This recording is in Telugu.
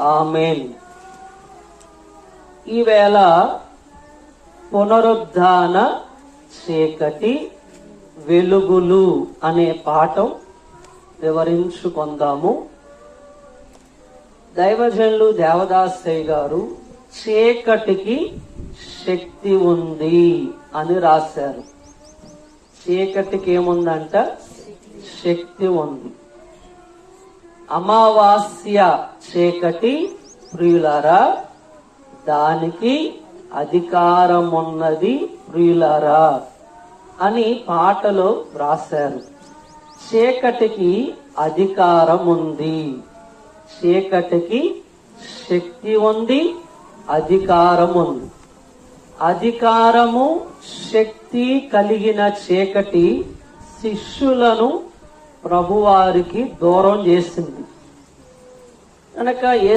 ఆమేన్. ఈవేళ పునరుద్ధాన చీకటి వెలుగులు అనే పాఠం వివరించుకుందాము. దైవజనులు దేవదాసయ్య గారు చీకటికి శక్తి ఉంది అని రాశారు. చీకటికి ఏముందంట? శక్తి ఉంది. అమావాస్య చీకటి ప్రియులారా, దానికి అధికారం ఉన్నది ప్రియులారా అని పాటలో రాశారు. చీకటికి అధికారం ఉంది, చీకటికి శక్తి ఉంది, అధికారం ఉంది. అధికారము శక్తి కలిగిన చీకటి శిష్యులను ప్రభువారికి దూరం చేసింది కనుక